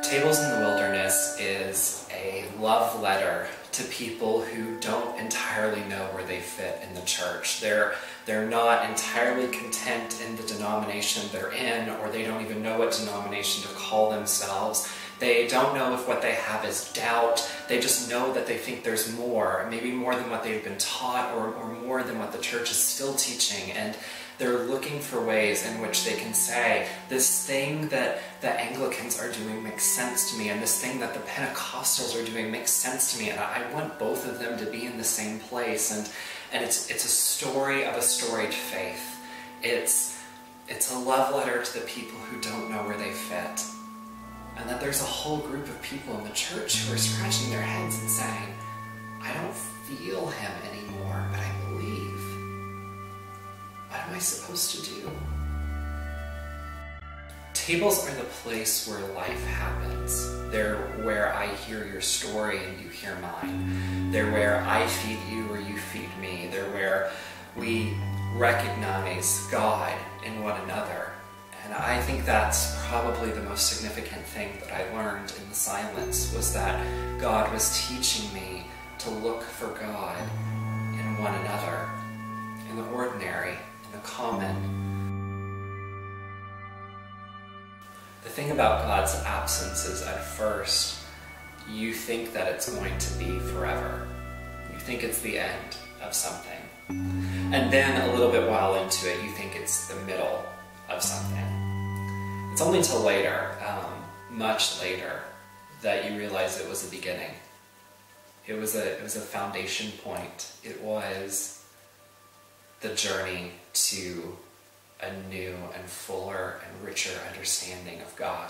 Tables in the Wilderness is a love letter to people who don't entirely know where they fit in the church. They're not entirely content in the denomination they're in, or they don't even know what denomination to call themselves. They don't know if what they have is doubt. They just know that they think there's more, maybe more than what they've been taught, or more than what the church is still teaching. And they're looking for ways in which they can say, this thing that the Anglicans are doing makes sense to me, and this thing that the Pentecostals are doing makes sense to me, and I want both of them to be in the same place. And it's a story of a storied faith. It's a love letter to the people who don't know where they fit. And that there's a whole group of people in the church who are scratching their heads and saying, I don't feel him anymore, but I believe. What am I supposed to do? Tables are the place where life happens. They're where I hear your story and you hear mine. They're where I feed you or you feed me. They're where we recognize God in one another. And I think that's probably the most significant thing that I learned in the silence, was that God was teaching me to look for God in one another, in the ordinary, in the common. The thing about God's absence is, at first, you think that it's going to be forever. You think it's the end of something. And then a little bit while into it, you think it's the middle of something. It's only until later, much later, that you realize it was the beginning. It was a foundation point. It was the journey to a new and fuller and richer understanding of God.